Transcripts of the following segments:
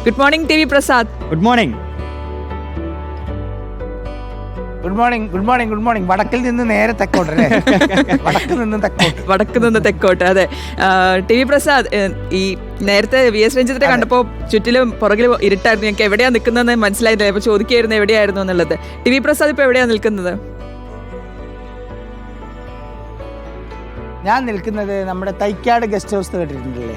Good morning T V Prasad. Good morning. Good morning. Good morning. Good morning. വടക്കിൽ നിന്ന് നേരെ തെക്കോട്ട് അല്ലേ? വടക്ക് നിന്ന് തെക്കോട്ട്. അതെ, ടി വി പ്രസാദ്, ഈ നേരത്തെ വി എസ് രഞ്ജിത്തിനെ കണ്ടപ്പോൾ ചുറ്റിലും പുറകിൽ ഇരുട്ടായിരുന്നു. ഞങ്ങൾക്ക് എവിടെയാണ് നിൽക്കുന്നതെന്ന് മനസ്സിലായില്ല. അപ്പോൾ ചോദിക്കായിരുന്നു എവിടെയായിരുന്നു എന്നുള്ളത്. ടി വി പ്രസാദ് ഇപ്പോൾ എവിടെയാണ് നിൽക്കുന്നത്? ഞാൻ നിൽക്കുന്നത് നമ്മുടെ തൈക്കാട് ഗസ്റ്റ് ഹൗസ് കേട്ടിട്ടുണ്ടല്ലേ?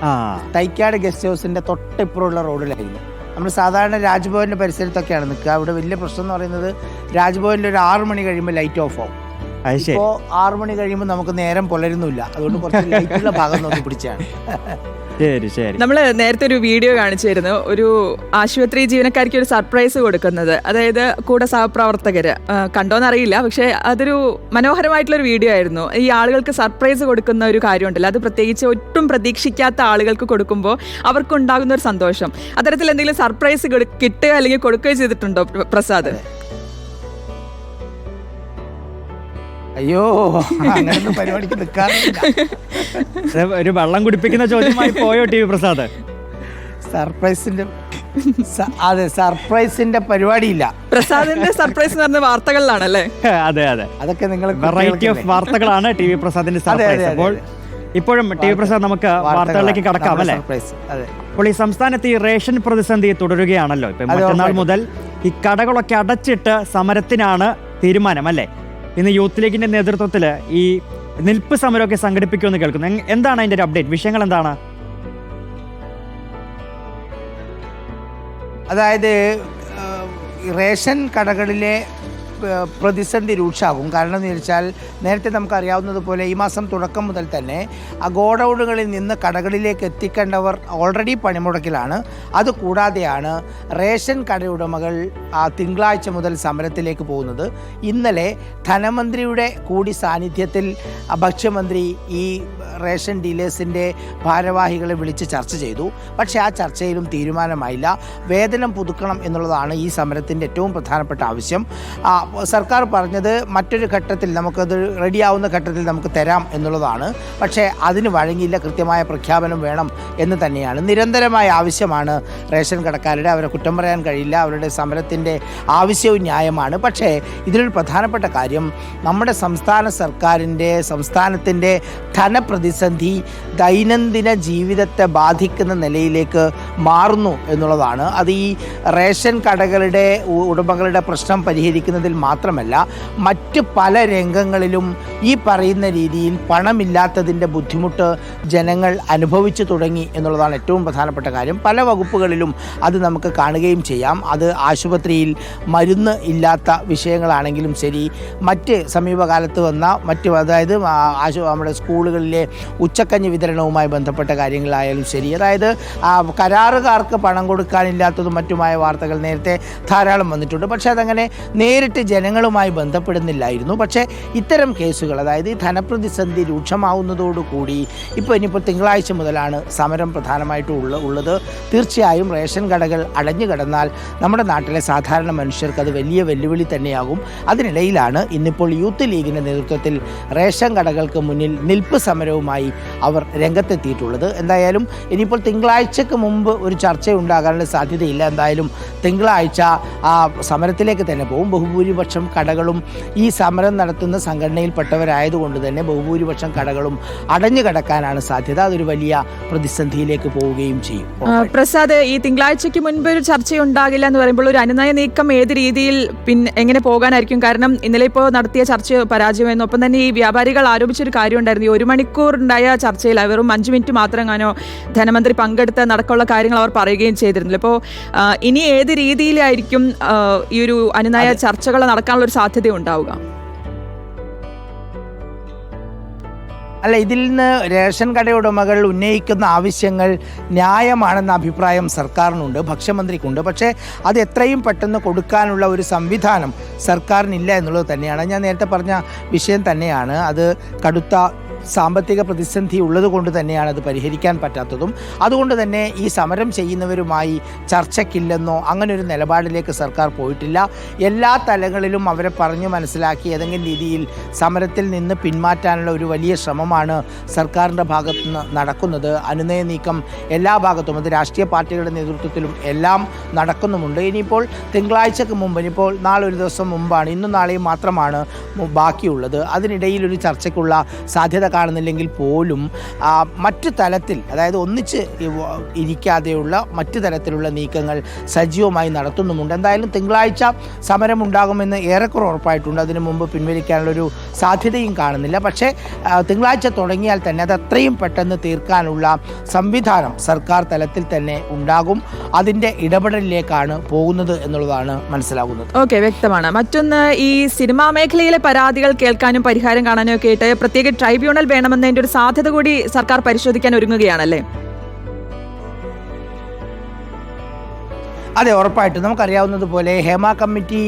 തൈക്കാട് ഗസ്റ്റ് ഹൗസിന്റെ തൊട്ടിപ്പുറമുള്ള റോഡിലായിരുന്നു. നമ്മൾ സാധാരണ രാജ്ഭവന്റെ പരിസരത്തൊക്കെയാണ് നിൽക്കുക. അവിടെ വലിയ പ്രശ്നം എന്ന് പറയുന്നത് രാജ്ഭവനിൽ ഒരു 6 മണി കഴിയുമ്പോൾ ലൈറ്റ് ഓഫ് ആവും. ഇപ്പോൾ 6 മണി കഴിയുമ്പോൾ നമുക്ക് നേരം പുലരുന്നില്ല. അതുകൊണ്ട് കുറച്ച് ലൈറ്റുള്ള ഭാഗം നോക്കി പിടിച്ചാണ്. നമ്മള് നേരത്തെ ഒരു വീഡിയോ കാണിച്ചിരുന്നു, ഒരു ആശുപത്രി ജീവനക്കാർക്ക് ഒരു സർപ്രൈസ് കൊടുക്കുന്നത്. അതായത് കൂടെ സഹപ്രവർത്തകര് കണ്ടോന്നറിയില്ല, പക്ഷെ അതൊരു മനോഹരമായിട്ടുള്ളൊരു വീഡിയോ ആയിരുന്നു. ഈ ആളുകൾക്ക് സർപ്രൈസ് കൊടുക്കുന്ന ഒരു കാര്യമുണ്ടല്ലോ, അത് പ്രത്യേകിച്ച് ഒട്ടും പ്രതീക്ഷിക്കാത്ത ആളുകൾക്ക് കൊടുക്കുമ്പോൾ അവർക്കുണ്ടാകുന്ന ഒരു സന്തോഷം. അത്തരത്തിൽ എന്തെങ്കിലും സർപ്രൈസ് കിട്ടുക അല്ലെങ്കിൽ കൊടുക്കുകയോ ചെയ്തിട്ടുണ്ടോ പ്രസാദ്? അയ്യോ, അങ്ങനൊന്നും പരിപാടിക്ക് നിൽക്കാറില്ല. ഒരു വെള്ളം കുടിപ്പിക്കുന്ന ചോദ്യമായി പോയോ ടി വി പ്രസാദ്? സർപ്രൈസിന്റെ പരിപാടിയില്ല. പ്രസാദിന്റെ സർപ്രൈസ് എന്ന് പറഞ്ഞ വാർത്തകളിലാണല്ലേ? അതെ അതെ, അതൊക്കെ നിങ്ങൾ വെറൈറ്റി ഓഫ് വാർത്തകളാണ് ടി വി പ്രസാദിന്റെ സർപ്രൈസ്. അപ്പോൾ ഇപ്പോഴും ടി വി പ്രസാദ് നമുക്ക് വാർത്തകളിലേക്ക് കടക്കാം അല്ലേ? അപ്പോൾ ഈ സംസ്ഥാനത്ത് ഈ റേഷൻ പ്രതിസന്ധി തുടരുകയാണല്ലോ. ഇപ്പൊ മറ്റന്നാൾ മുതൽ ഈ കടകളൊക്കെ അടച്ചിട്ട് സമരത്തിനാണ് തീരുമാനം അല്ലേ? ഇന്ന് യൂത്ത് ലീഗിന്റെ നേതൃത്വത്തിൽ ഈ നിൽപ്പ് സമരമൊക്കെ സംഘടിപ്പിക്കുമെന്ന് കേൾക്കുന്നു. എന്താണ് അതിന്റെ ഒരു അപ്ഡേറ്റ്? വിഷയങ്ങൾ എന്താണ്? അതായത് റേഷൻ കടകളിലെ പ്രതിസന്ധി രൂക്ഷമാകും. കാരണം എന്ന് വെച്ചാൽ നേരത്തെ നമുക്കറിയാവുന്നതുപോലെ ഈ മാസം തുടക്കം മുതൽ തന്നെ ആ ഗോഡൗണുകളിൽ നിന്ന് കടകളിലേക്ക് എത്തിക്കേണ്ടവർ ഓൾറെഡി പണിമുടക്കിലാണ്. അതുകൂടാതെയാണ് റേഷൻ കടയുടമകൾ തിങ്കളാഴ്ച മുതൽ സമരത്തിലേക്ക് പോകുന്നത്. ഇന്നലെ ധനമന്ത്രിയുടെ കൂടി സാന്നിധ്യത്തിൽ ഭക്ഷ്യമന്ത്രി ഈ റേഷൻ ഡീലേഴ്സിൻ്റെ ഭാരവാഹികളെ വിളിച്ച് ചർച്ച ചെയ്തു. പക്ഷേ ആ ചർച്ചയിലും തീരുമാനമായില്ല. വേതനം പുതുക്കണം എന്നുള്ളതാണ് ഈ സമരത്തിൻ്റെ ഏറ്റവും പ്രധാനപ്പെട്ട ആവശ്യം. സർക്കാർ പറഞ്ഞത് മറ്റൊരു ഘട്ടത്തിൽ നമുക്കത് റെഡിയാവുന്ന ഘട്ടത്തിൽ നമുക്ക് തരാം എന്നുള്ളതാണ്. പക്ഷേ അതിന് വഴങ്ങിയില്ല. കൃത്യമായ പ്രഖ്യാപനം വേണം എന്ന് തന്നെയാണ്. നിരന്തരമായ ആവശ്യമാണ് റേഷൻ കടക്കാരുടെ. അവരെ കുറ്റം പറയാൻ കഴിയില്ല. അവരുടെ സമരത്തിൻ്റെ ആവശ്യവും ന്യായമാണ്. പക്ഷേ ഇതിലൊരു പ്രധാനപ്പെട്ട കാര്യം, നമ്മുടെ സംസ്ഥാനത്തിൻ്റെ ധനപ്രതിസന്ധി ദൈനംദിന ജീവിതത്തെ ബാധിക്കുന്ന നിലയിലേക്ക് മാറുന്നു എന്നുള്ളതാണ്. അത് ഈ റേഷൻ കടകളുടെ ഉടമകളുടെ പ്രശ്നം പരിഹരിക്കുന്നതിൽ മാത്രമല്ല, മറ്റ് പല രംഗങ്ങളിലും ഈ പറയുന്ന രീതിയിൽ പണമില്ലാത്തതിൻ്റെ ബുദ്ധിമുട്ട് ജനങ്ങൾ അനുഭവിച്ചു തുടങ്ങി എന്നുള്ളതാണ് ഏറ്റവും പ്രധാനപ്പെട്ട കാര്യം. പല വകുപ്പുകളിലും അത് നമുക്ക് കാണുകയും ചെയ്യാം. അത് ആശുപത്രിയിൽ മരുന്ന് ഇല്ലാത്ത വിഷയങ്ങളാണെങ്കിലും ശരി, മറ്റ് സമീപകാലത്ത് വന്ന അതായത് നമ്മുടെ സ്കൂളുകളിലെ ഉച്ചക്കഞ്ഞി വിതരണവുമായി ബന്ധപ്പെട്ട കാര്യങ്ങളായാലും ശരി, അതായത് കരാറുകാർക്ക് പണം കൊടുക്കാനില്ലാത്തതും മറ്റുമായ വാർത്തകൾ നേരത്തെ ധാരാളം വന്നിട്ടുണ്ട്. പക്ഷേ അതങ്ങനെ നേരിട്ട് ജനങ്ങളുമായി ബന്ധപ്പെടുന്നില്ലായിരുന്നു. പക്ഷേ ഇത്തരം കേസുകൾ, അതായത് ഈ ധനപ്രതിസന്ധി രൂക്ഷമാവുന്നതോടുകൂടി ഇനിയിപ്പോൾ തിങ്കളാഴ്ച മുതലാണ് സമരം പ്രധാനമായിട്ടും ഉള്ളത്. തീർച്ചയായും റേഷൻ കടകൾ അടഞ്ഞു കിടന്നാൽ നമ്മുടെ നാട്ടിലെ സാധാരണ മനുഷ്യർക്ക് അത് വലിയ വെല്ലുവിളി തന്നെയാകും. അതിനിടയിലാണ് ഇന്നിപ്പോൾ യൂത്ത് ലീഗിൻ്റെ നേതൃത്വത്തിൽ റേഷൻ കടകൾക്ക് മുന്നിൽ നിൽപ്പ് സമരവുമായി അവർ രംഗത്തെത്തിയിട്ടുള്ളത്. എന്തായാലും ഇനിയിപ്പോൾ തിങ്കളാഴ്ചക്ക് മുമ്പ് ഒരു ചർച്ച ഉണ്ടാകാനുള്ള സാധ്യതയില്ല. എന്തായാലും തിങ്കളാഴ്ച ആ സമരത്തിലേക്ക് തന്നെ പോകും. ബഹുഭൂരിപക്ഷം കടകളും ഈ സമരം നടത്തുന്ന സംഘടനയിൽപ്പെട്ടവരായതുകൊണ്ട് തന്നെ ബഹുഭൂരിപക്ഷം കടകളും അടഞ്ഞു കിടക്കാനാണ് സാധ്യത. അതൊരു വലിയ പ്രതിസന്ധിയിലേക്ക് പോവുകയും ചെയ്യും. പ്രസാദ്, ഈ തിങ്കളാഴ്ചയ്ക്ക് മുൻപ് ഒരു ചർച്ചയുണ്ടാകില്ല എന്ന് പറയുമ്പോൾ ഒരു അനുനയ നീക്കം ഏത് രീതിയിൽ എങ്ങനെ പോകാനായിരിക്കും? കാരണം ഇന്നലെ ഇപ്പോൾ നടത്തിയ ചർച്ച പരാജയമായിരുന്നു. ഒപ്പം തന്നെ ഈ വ്യാപാരികൾ ആരോപിച്ചൊരു കാര്യം ഉണ്ടായിരുന്നു, ഈ 1 മണിക്കൂർ ഉണ്ടായ ചർച്ചയിൽ വെറും 5 മിനിറ്റ് മാത്രം ധനമന്ത്രി പങ്കെടുത്ത നടക്കമുള്ള കാര്യങ്ങൾ അവർ പറയുകയും ചെയ്തിരുന്നില്ല. അപ്പോൾ ഇനി ഏത് രീതിയിലായിരിക്കും ഈ ഒരു അനുനയ ചർച്ചകൾ നടക്കാനുള്ള ഒരു സാധ്യത ഉണ്ടാവുക? അല്ല, ഇതിൽ നിന്ന് റേഷൻ കടയുടമകൾ ഉന്നയിക്കുന്ന ആവശ്യങ്ങൾ ന്യായമാണെന്ന അഭിപ്രായം സർക്കാരിനുണ്ട്, ഭക്ഷ്യമന്ത്രിക്കുണ്ട്. പക്ഷേ അത് എത്രയും പെട്ടെന്ന് കൊടുക്കാനുള്ള ഒരു സംവിധാനം സർക്കാരിനില്ല എന്നുള്ളത് തന്നെയാണ്. ഞാൻ നേരത്തെ പറഞ്ഞ വിഷയം തന്നെയാണ്. അത് കടുത്ത സാമ്പത്തിക പ്രതിസന്ധി ഉള്ളത് കൊണ്ട് തന്നെയാണ് അത് പരിഹരിക്കാൻ പറ്റാത്തതും. അതുകൊണ്ട് തന്നെ ഈ സമരം ചെയ്യുന്നവരുമായി ചർച്ചയ്ക്കില്ലെന്നോ അങ്ങനെ ഒരു നിലപാടിലേക്ക് സർക്കാർ പോയിട്ടില്ല. എല്ലാ തലങ്ങളിലും അവരെ പറഞ്ഞു മനസ്സിലാക്കി ഏതെങ്കിലും രീതിയിൽ സമരത്തിൽ നിന്ന് പിന്മാറ്റാനുള്ള ഒരു വലിയ ശ്രമമാണ് സർക്കാരിൻ്റെ ഭാഗത്തു നിന്ന് നടക്കുന്നത്. അനുനയ നീക്കം എല്ലാ ഭാഗത്തും, അത് രാഷ്ട്രീയ പാർട്ടികളുടെ നേതൃത്വത്തിലും എല്ലാം നടക്കുന്നുമുണ്ട്. ഇനിയിപ്പോൾ തിങ്കളാഴ്ചക്ക് മുമ്പ്, ഇനിയിപ്പോൾ നാളെ ഒരു ദിവസം മുമ്പാണ്, ഇന്നും നാളെയും മാത്രമാണ് ബാക്കിയുള്ളത്. അതിനിടയിൽ ഒരു ചർച്ചയ്ക്കുള്ള സാധ്യത കാണുന്നില്ലെങ്കിൽ പോലും മറ്റു തലത്തിൽ, അതായത് ഒന്നിച്ച് ഇരിക്കാതെയുള്ള മറ്റു തരത്തിലുള്ള നീക്കങ്ങൾ സജീവമായി നടത്തുന്നുമുണ്ട്. എന്തായാലും തിങ്കളാഴ്ച സമരമുണ്ടാകുമെന്ന് ഏറെക്കുറെ ഉറപ്പായിട്ടുണ്ട്. അതിനു മുമ്പ് പിൻവലിക്കാനുള്ളൊരു സാധ്യതയും കാണുന്നില്ല. പക്ഷേ തിങ്കളാഴ്ച തുടങ്ങിയാൽ തന്നെ അത് അത്രയും പെട്ടെന്ന് തീർക്കാനുള്ള സംവിധാനം സർക്കാർ തലത്തിൽ തന്നെ ഉണ്ടാകും. അതിൻ്റെ ഇടപെടലിലേക്കാണ് പോകുന്നത് എന്നുള്ളതാണ് മനസ്സിലാകുന്നത്. ഓക്കെ, വ്യക്തമാണ്. മറ്റൊന്ന്, ഈ സിനിമാ മേഖലയിലെ പരാതികൾ കേൾക്കാനും പരിഹാരം കാണാനും ഒക്കെ ആയിട്ട് പ്രത്യേക ട്രൈബ്യൂണൽ വേണമെന്നതിൻ്റെ ഒരു സാധ്യത കൂടി സർക്കാർ പരിശോധിക്കാൻ ഒരുങ്ങുകയാണല്ലേ? അതെ, ഉറപ്പായിട്ടും. നമുക്കറിയാവുന്നതുപോലെ ഹേമ കമ്മിറ്റി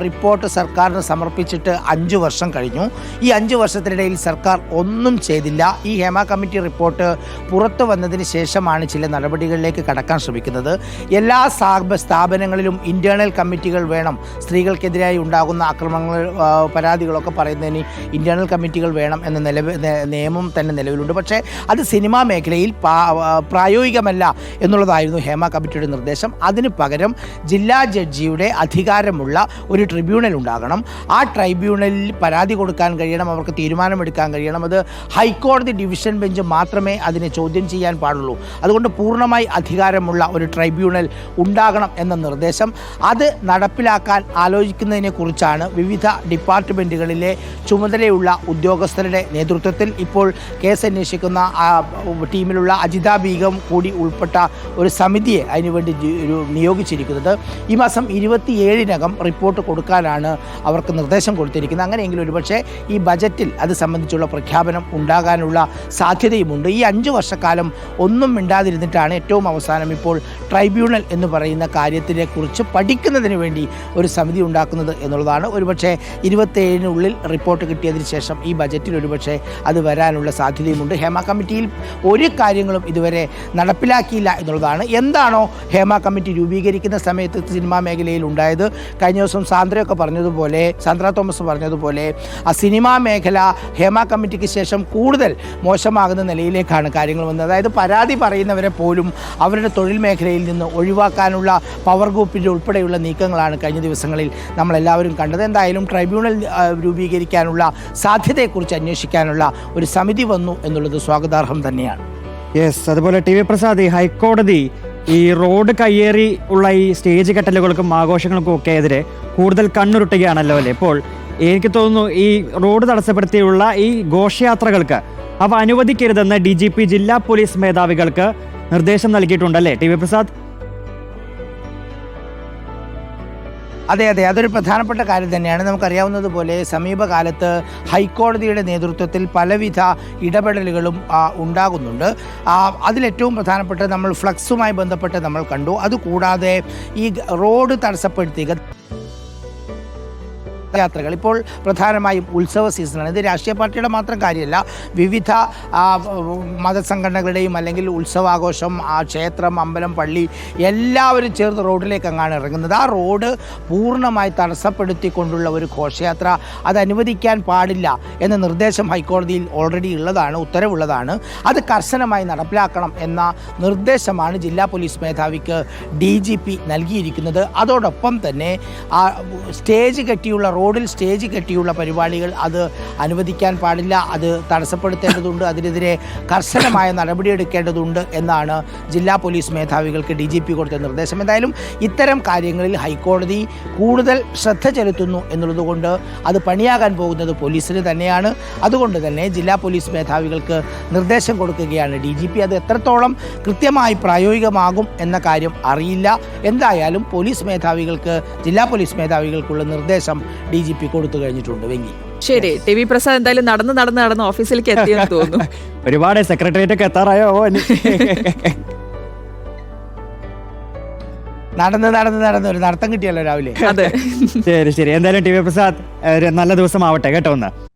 റിപ്പോർട്ട് സർക്കാരിന് സമർപ്പിച്ചിട്ട് 5 വർഷം കഴിഞ്ഞു. ഈ 5 വർഷത്തിനിടയിൽ സർക്കാർ ഒന്നും ചെയ്തില്ല. ഈ ഹേമ കമ്മിറ്റി റിപ്പോർട്ട് പുറത്തു വന്നതിന് ശേഷമാണ് ചില നടപടികളിലേക്ക് കടക്കാൻ ശ്രമിക്കുന്നത്. എല്ലാ സ്ഥാപനങ്ങളിലും ഇൻറ്റേർണൽ കമ്മിറ്റികൾ വേണം. സ്ത്രീകൾക്കെതിരായി ഉണ്ടാകുന്ന ആക്രമണങ്ങൾ, പരാതികളൊക്കെ പറയുന്നതിന് ഇൻറ്റേർണൽ കമ്മിറ്റികൾ വേണം എന്ന നിയമം തന്നെ നിലവിലുണ്ട്. പക്ഷേ അത് സിനിമാ മേഖലയിൽ പ്രായോഗികമല്ല എന്നുള്ളതായിരുന്നു ഹേമ കമ്മിറ്റിയുടെ നിർദ്ദേശം. അതിന് പകരം ജില്ലാ ജഡ്ജിയുടെ അധികാരമുള്ള ഒരു ട്രിബ്യൂണൽ ഉണ്ടാകണം. ആ ട്രൈബ്യൂണലിൽ പരാതി കൊടുക്കാൻ കഴിയണം, അവർക്ക് തീരുമാനമെടുക്കാൻ കഴിയണം. അത് ഹൈക്കോടതി ഡിവിഷൻ ബെഞ്ച് മാത്രമേ അതിനെ ചോദ്യം ചെയ്യാൻ പാടുള്ളൂ. അതുകൊണ്ട് പൂർണ്ണമായി അധികാരമുള്ള ഒരു ട്രൈബ്യൂണൽ ഉണ്ടാകണം എന്ന നിർദ്ദേശം, അത് നടപ്പിലാക്കാൻ ആലോചിക്കുന്നതിനെക്കുറിച്ചാണ് വിവിധ ഡിപ്പാർട്ട്മെൻറ്റുകളിലെ ചുമതലയുള്ള ഉദ്യോഗസ്ഥരുടെ നേതൃത്വത്തിൽ ഇപ്പോൾ കേസ് അന്വേഷിക്കുന്ന ടീമിലുള്ള അജിത ബീഗം കൂടി ഉൾപ്പെട്ട ഒരു സമിതിയെ അതിനുവേണ്ടി നിയോഗിച്ചിരിക്കുന്നത്. ഈ മാസം 27-നകം റിപ്പോർട്ട് കൊടുക്കാനാണ് അവർക്ക് നിർദ്ദേശം കൊടുത്തിരിക്കുന്നത്. അങ്ങനെയെങ്കിൽ ഒരുപക്ഷെ ഈ ബജറ്റിൽ അത് സംബന്ധിച്ചുള്ള പ്രഖ്യാപനം ഉണ്ടാകാനുള്ള സാധ്യതയുമുണ്ട്. ഈ 5 വർഷക്കാലം ഒന്നും മിണ്ടാതിരുന്നിട്ടാണ് ഏറ്റവും അവസാനം ഇപ്പോൾ ട്രൈബ്യൂണൽ എന്ന് പറയുന്ന കാര്യത്തിനെക്കുറിച്ച് പഠിക്കുന്നതിന് വേണ്ടി ഒരു സമിതി ഉണ്ടാക്കുന്നത് എന്നുള്ളതാണ്. ഒരുപക്ഷെ 27-നുള്ളിൽ റിപ്പോർട്ട് കിട്ടിയതിന് ശേഷം ഈ ബജറ്റിൽ ഒരുപക്ഷെ അത് വരാനുള്ള സാധ്യതയുമുണ്ട്. ഹേമ കമ്മിറ്റിയിൽ ഒരു കാര്യങ്ങളും ഇതുവരെ നടപ്പിലാക്കിയില്ല എന്നുള്ളതാണ്. എന്താണോ ഹേമ കമ്മിറ്റി രൂപീകരിക്കുന്ന സമയത്ത് സിനിമാ മേഖലയിൽ ഉണ്ടായത്, കഴിഞ്ഞ ദിവസം സാന്ദ്ര തോമസ് പറഞ്ഞതുപോലെ ആ സിനിമാ മേഖല ഹേമ കമ്മിറ്റിക്ക് ശേഷം കൂടുതൽ മോശമാകുന്ന നിലയിലേക്കാണ് കാര്യങ്ങൾ വന്നത്. അതായത് പരാതി പറയുന്നവരെ പോലും അവരുടെ തൊഴിൽ മേഖലയിൽ നിന്ന് ഒഴിവാക്കാനുള്ള പവർ ഗ്രൂപ്പിൻ്റെ ഉൾപ്പെടെയുള്ള നീക്കങ്ങളാണ് കഴിഞ്ഞ ദിവസങ്ങളിൽ നമ്മളെല്ലാവരും കണ്ടത്. എന്തായാലും ട്രൈബ്യൂണൽ രൂപീകരിക്കാനുള്ള സാധ്യതയെക്കുറിച്ച് അന്വേഷിക്കാനുള്ള ഒരു സമിതി വന്നു എന്നുള്ളത് സ്വാഗതാർഹം തന്നെയാണ്. യെസ്, അതുപോലെ ടി വി പ്രസാദ്, ഹൈക്കോടതി ഈ റോഡ് കയ്യേറി ഉള്ള ഈ സ്റ്റേജ് കെട്ടലുകൾക്കും ആഘോഷങ്ങൾക്കും ഒക്കെ എതിരെ കൂടുതൽ കണ്ണുരുട്ടുകയാണല്ലോ അല്ലേ? ഇപ്പോൾ എനിക്ക് തോന്നുന്നു ഈ റോഡ് തടസ്സപ്പെടുത്തിയുള്ള ഈ ഘോഷയാത്രകൾക്ക് അവ അനുവദിക്കരുതെന്ന് DGP ജില്ലാ പോലീസ് മേധാവികൾക്ക് നിർദ്ദേശം നൽകിയിട്ടുണ്ടല്ലേ ടി വി പ്രസാദ്? അതെ, അതൊരു പ്രധാനപ്പെട്ട കാര്യം തന്നെയാണ്. നമുക്കറിയാവുന്നതുപോലെ സമീപകാലത്ത് ഹൈക്കോടതിയുടെ നേതൃത്വത്തിൽ പലവിധ ഇടപെടലുകളും ഉണ്ടാകുന്നുണ്ട്. അതിലേറ്റവും പ്രധാനപ്പെട്ട നമ്മൾ ഫ്ലക്സുമായി ബന്ധപ്പെട്ട് നമ്മൾ കണ്ടു. അതുകൂടാതെ ഈ റോഡ് തടസ്സപ്പെടുത്തി യാത്രകൾ ഇപ്പോൾ പ്രധാനമായും ഉത്സവ സീസണാണ്. ഇത് രാഷ്ട്രീയ പാർട്ടിയുടെ മാത്രം കാര്യമല്ല, വിവിധ മതസംഘടനകളുടെയും അല്ലെങ്കിൽ ഉത്സവാഘോഷം, ക്ഷേത്രം, അമ്പലം, പള്ളി എല്ലാവരും ചേർന്ന് റോഡിലേക്ക് അങ്ങാണ് ഇറങ്ങുന്നത്. ആ റോഡ് പൂർണ്ണമായി തടസ്സപ്പെടുത്തിക്കൊണ്ടുള്ള ഒരു ഘോഷയാത്ര അത് അനുവദിക്കാൻ പാടില്ല എന്ന നിർദ്ദേശം ഹൈക്കോടതിയിൽ ഓൾറെഡി ഉള്ളതാണ്, ഉത്തരവുള്ളതാണ്. അത് കർശനമായി നടപ്പിലാക്കണം എന്ന നിർദ്ദേശമാണ് ജില്ലാ പോലീസ് മേധാവിക്ക് DGP നൽകിയിരിക്കുന്നത്. അതോടൊപ്പം തന്നെ സ്റ്റേജ് കെട്ടിയുള്ള റോഡിൽ സ്റ്റേജ് കെട്ടിയുള്ള പരിപാടികൾ അത് അനുവദിക്കാൻ പാടില്ല, അത് തടസ്സപ്പെടുത്തേണ്ടതുണ്ട്, അതിനെതിരെ കർശനമായ നടപടിയെടുക്കേണ്ടതുണ്ട് എന്നാണ് ജില്ലാ പോലീസ് മേധാവികൾക്ക് DGP കൊടുത്ത നിർദ്ദേശം. എന്തായാലും ഇത്തരം കാര്യങ്ങളിൽ ഹൈക്കോടതി കൂടുതൽ ശ്രദ്ധ ചെലുത്തുന്നു എന്നുള്ളതുകൊണ്ട് അത് പണിയാകാൻ പോകുന്നത് പോലീസിന് തന്നെയാണ്. അതുകൊണ്ട് തന്നെ ജില്ലാ പോലീസ് മേധാവികൾക്ക് നിർദ്ദേശം കൊടുക്കുകയാണ് DGP. അത് എത്രത്തോളം കൃത്യമായി പ്രായോഗികമാകും എന്ന കാര്യം അറിയില്ല. എന്തായാലും പോലീസ് മേധാവികൾക്ക്, ജില്ലാ പോലീസ് മേധാവികൾക്കുള്ള നിർദ്ദേശം DGP കൊടുത്തു കഴിഞ്ഞിട്ടുണ്ട്. വെങ്കി, ശരി. ടി വി പ്രസാദ് എന്തായാലും നടന്ന് ഓഫീസിലേക്ക് എത്തിയെന്ന് തോന്നുന്നു. ഒരുപാട് സെക്രട്ടേറിയറ്റ് ഒക്കെ എത്താറായോ? നടന്ന് ഒരു നടത്തം കിട്ടിയല്ലോ രാവിലെ. അതെ, ശരി. എന്തായാലും ടി വി പ്രസാദ്, ഒരു നല്ല ദിവസമാവട്ടെ കേട്ടോ. ഒന്ന്